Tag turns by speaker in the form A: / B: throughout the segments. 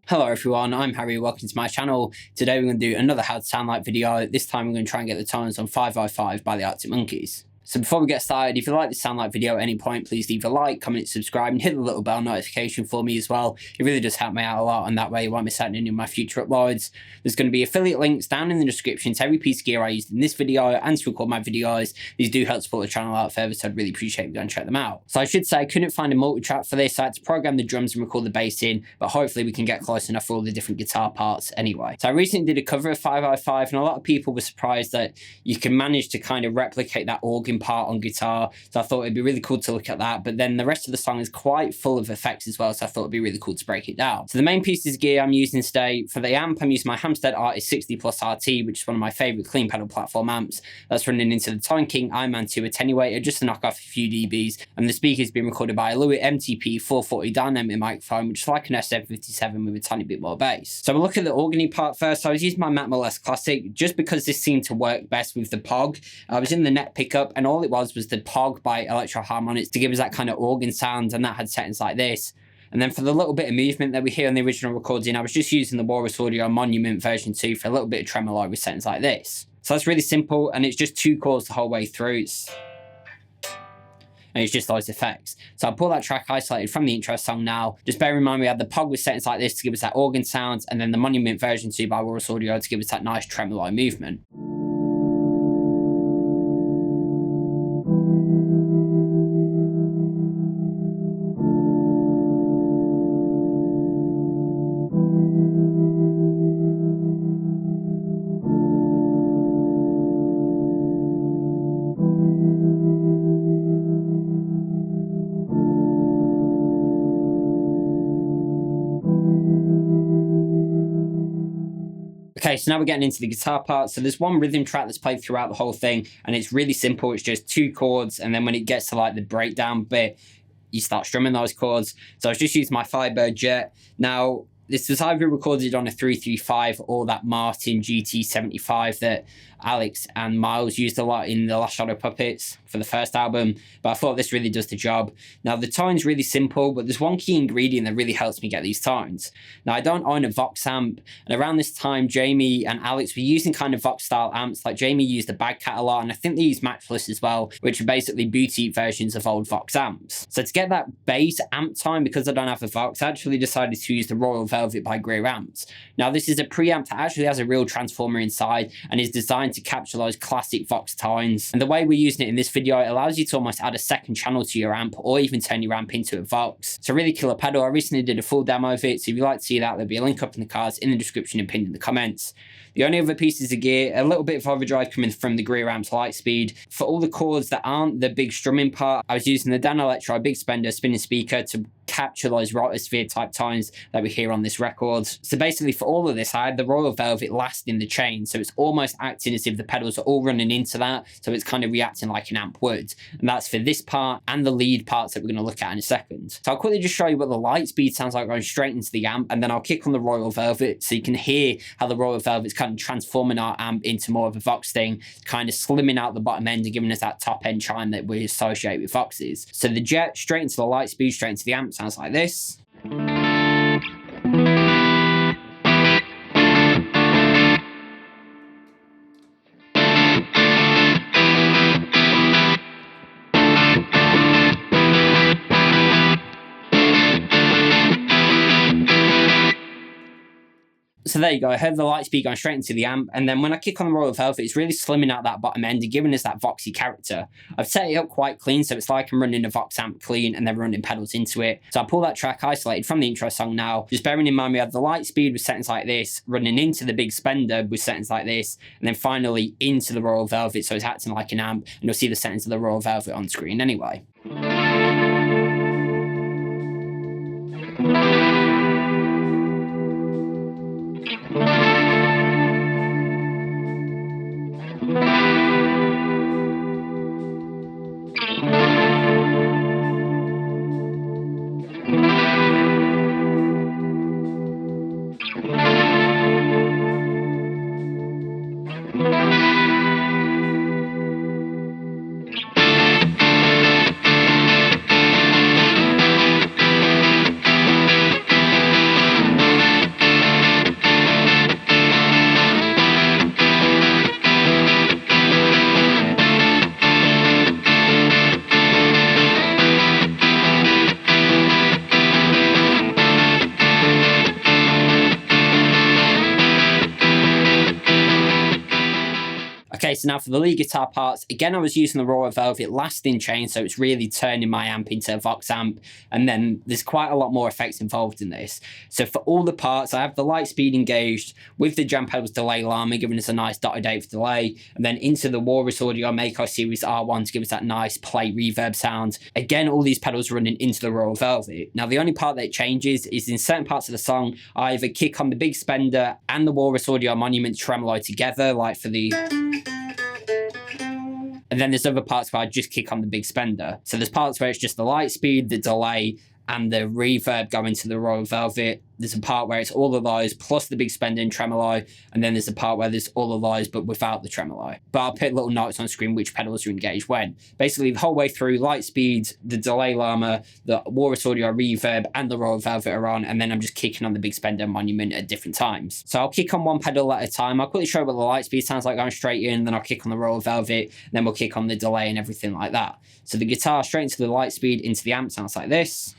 A: Hello everyone, I'm Harry, welcome to my channel. Today we're going to do another how to sound like video. This time we're going to try and get the tones on 5x5 by the Arctic Monkeys. So before we get started, if you like this sound like video at any point, please leave a like, comment, subscribe, and hit the little bell notification for me as well. It really does help me out a lot, and that way you won't miss out on any of my future uploads. There's going to be affiliate links down in the description to every piece of gear I used in this video and to record my videos. These do help support the channel out further, so I'd really appreciate you going to check them out. So I should say I couldn't find a multi-track for this, so I had to program the drums and record the bass in, but hopefully we can get close enough for all the different guitar parts anyway. So I recently did a cover of 5x5, and a lot of people were surprised that you can manage to kind of replicate that organ part on guitar. So I thought it'd be really cool to look at that, but then the rest of the song is quite full of effects as well, so I thought it'd be really cool to break it down. So the main pieces of gear I'm using today, for the amp I'm using my Hamstead Artist 60 Plus RT, which is one of my favourite clean pedal platform amps. That's running into the Tone King Ironman 2 Attenuator just to knock off a few dBs, and the speaker's been recorded by a Lewitt MTP440 DM microphone, which is like an SM57 with a tiny bit more bass. So we'll look at the organy part first. So I was using my Mac Molest Classic just because this seemed to work best with the POG. I was in the net pickup and all it was the POG by Electro-Harmonix to give us that kind of organ sound, and that had settings like this. And then for the little bit of movement that we hear on the original recording, I was just using the Walrus Audio Monument version 2 for a little bit of tremolo with settings like this. So that's really simple, and it's just 2 chords the whole way through. And it's just those effects. So I'll pull that track isolated from the intro song now. Just bear in mind we had the POG with settings like this to give us that organ sound, and then the Monument version 2 by Walrus Audio to give us that nice tremolo movement. Okay, so now we're getting into the guitar part. So there's one rhythm track that's played throughout the whole thing, and it's really simple. It's just 2 chords, and then when it gets to like the breakdown bit, you start strumming those chords. So I was just using my Firebird Jet. Now, this was either recorded on a 335 or that Martin GT75 that Alex and Miles used a lot in the Last Shadow Puppets for the first album, but I thought this really does the job. Now the tone's really simple, but there's one key ingredient that really helps me get these tones. Now I don't own a Vox amp, and around this time Jamie and Alex were using kind of Vox style amps. Like Jamie used a Bagcat a lot, and I think they use Matchless as well, which are basically boutique versions of old Vox amps. So to get that bass amp tone, because I don't have a Vox, I actually decided to use the Royal Velvet by Greer Amps. Now this is a preamp that actually has a real transformer inside and is designed to capture those classic Vox tones. And the way we're using it in this video, it allows you to almost add a second channel to your amp or even turn your amp into a Vox. It's a really killer pedal. I recently did a full demo of it, so if you'd like to see that, there'll be a link up in the cards, in the description, and pinned in the comments. The only other pieces of gear, a little bit of overdrive coming from the Greer Amps Lightspeed. For all the chords that aren't the big strumming part, I was using the Danelectro Big Spender spinning speaker to capture those rotosphere type tones that we hear on this record. So basically for all of this, I had the Royal Velvet last in the chain, so it's almost acting as if the pedals are all running into that, so it's kind of reacting like an amp would. And that's for this part and the lead parts that we're going to look at in a second. So I'll quickly just show you what the Lightspeed sounds like going straight into the amp, and then I'll kick on the Royal Velvet so you can hear how the Royal Velvet's kind of transforming our amp into more of a Vox thing, kind of slimming out the bottom end and giving us that top end chime that we associate with Voxes. So the Jet straight into the Lightspeed, straight into the amp sounds like this. So there you go, I heard the Lightspeed going straight into the amp, and then when I kick on the Royal Velvet, it's really slimming out that bottom end and giving us that Voxy character. I've set it up quite clean, so it's like I'm running a Vox amp clean and then running pedals into it. So I pull that track isolated from the intro song now, just bearing in mind we have the Lightspeed with settings like this, running into the Big Spender with settings like this, and then finally into the Royal Velvet, so it's acting like an amp, and you'll see the settings of the Royal Velvet on screen anyway. Okay, so now for the lead guitar parts, again I was using the Royal Velvet lasting chain, so it's really turning my amp into a Vox amp, and then there's quite a lot more effects involved in this. So for all the parts, I have the Lightspeed engaged with the jam pedals delay Llama, giving us a nice dotted 8th delay, and then into the Walrus Audio Mako Series R1 to give us that nice plate reverb sound. Again, all these pedals running into the Royal Velvet. Now the only part that changes is in certain parts of the song, I either kick on the Big Spender and the Walrus Audio Monument tremolo together, like for the... And then there's other parts where I just kick on the Big Spender. So there's parts where it's just the Lightspeed, the delay, and the reverb going to the Royal Velvet. There's a part where it's all of those plus the Big Spender and tremolo, and then there's a part where there's all of those but without the tremolo. But I'll put little notes on screen which pedals are engaged when. Basically the whole way through, Lightspeed, the delay Llama, the Walrus Audio reverb, and the Royal Velvet are on, and then I'm just kicking on the Big Spender Monument at different times. So I'll kick on one pedal at a time. I'll quickly show what the Lightspeed sounds like going straight in, then I'll kick on the Royal Velvet, and then we'll kick on the delay and everything like that. So the guitar straight into the Lightspeed into the amp sounds like this.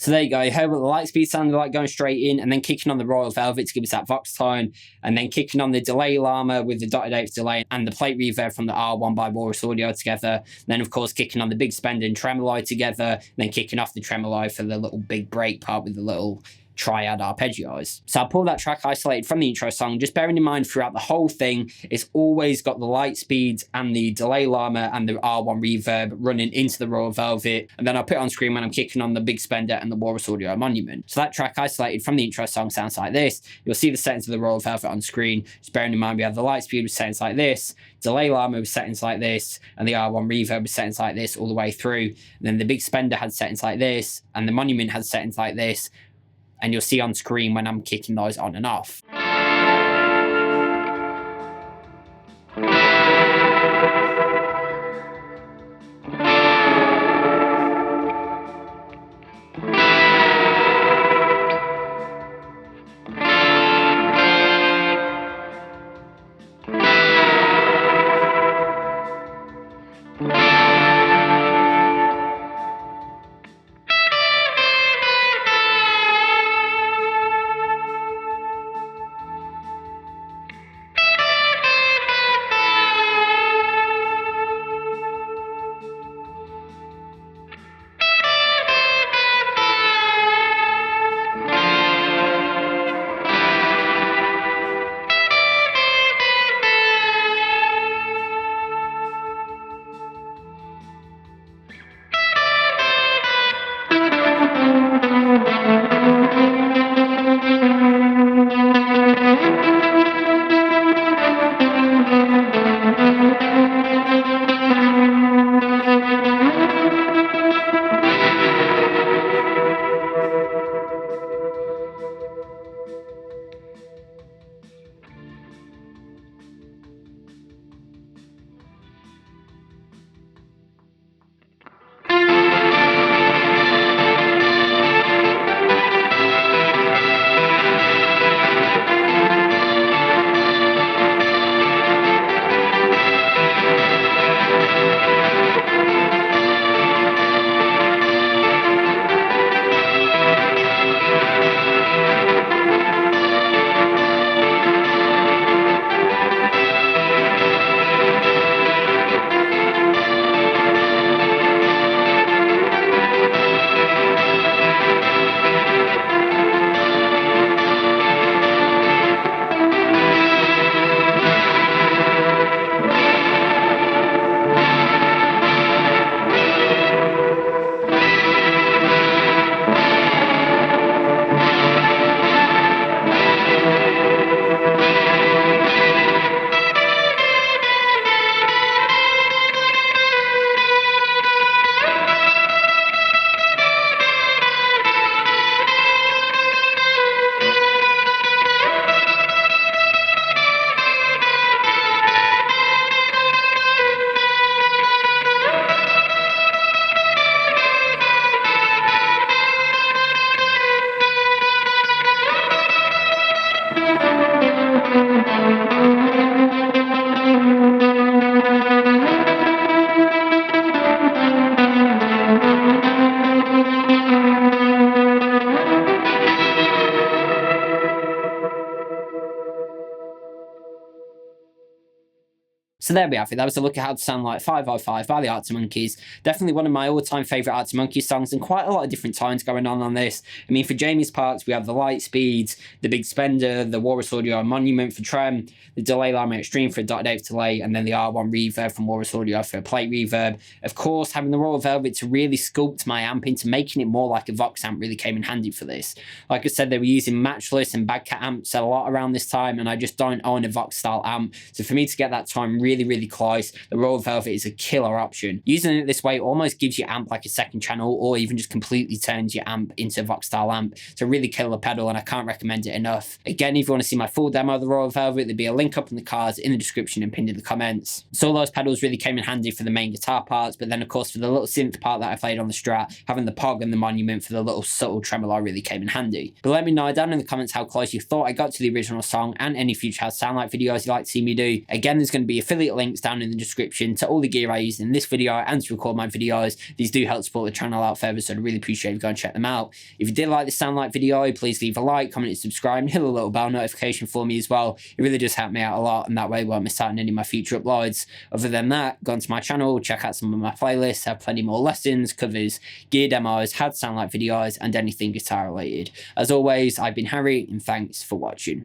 A: So there you go, you heard what the Lightspeed sounded like going straight in, and then kicking on the Royal Velvet to give us that Vox tone, and then kicking on the delay Llama with the dotted 8th delay and the plate reverb from the R1 by Walrus Audio together. And then of course kicking on the Big Spender and tremolo together, and then kicking off the tremolo for the little big break part with the little triad arpeggios. So I'll pull that track isolated from the intro song, just bearing in mind throughout the whole thing, it's always got the Lightspeed and the delay Llama and the R1 reverb running into the Royal Velvet, and then I'll put it on screen when I'm kicking on the Big Spender and the Walrus Audio Monument. So that track isolated from the intro song sounds like this. You'll see the settings of the Royal Velvet on screen, just bearing in mind we have the Lightspeed with settings like this, delay Llama with settings like this, and the R1 reverb with settings like this all the way through. And then the Big Spender had settings like this, and the Monument had settings like this, and you'll see on screen when I'm kicking those on and off. So there we have it. That was a look at how to sound like 505 by the Arctic Monkeys. Definitely one of my all-time favourite Arctic Monkeys songs, and quite a lot of different tones going on this. I mean, for Jamie's parts, we have the Lightspeed, the Big Spender, the Walrus Audio Monument for trem, the Delay Llama Xtreme for a dot Dave delay, and then the R1 Reverb from Walrus Audio for a plate reverb. Of course, having the Royal Velvet to really sculpt my amp into making it more like a Vox amp really came in handy for this. Like I said, they were using Matchless and Badcat amps a lot around this time, and I just don't own a Vox style amp, so for me to get that tone really close, the Royal Velvet is a killer option. Using it this way almost gives your amp like a second channel, or even just completely turns your amp into a Vox style amp. It's a really killer pedal, and I can't recommend it enough. Again, if you want to see my full demo of the Royal Velvet, there'll be a link up in the cards, in the description, and pinned in the comments. So all those pedals really came in handy for the main guitar parts, but then of course for the little synth part that I played on the Strat, having the POG and the Monument for the little subtle tremolo really came in handy. But let me know down in the comments how close you thought I got to the original song, and any future How to Sound Like videos you'd like to see me do. Again, there's going to be affiliate links down in the description to all the gear I used in this video and to record my videos. These do help support the channel out further, so I'd really appreciate if you go and check them out. If you did like this Sound Like video, please leave a like, comment, and subscribe, and hit the little bell notification for me as well. It really does help me out a lot, and that way you won't miss out on any of my future uploads. Other than that, go onto my channel, check out some of my playlists, have plenty more lessons, covers, gear demos, how to sound like videos, and anything guitar related. As always, I've been Harry, and thanks for watching.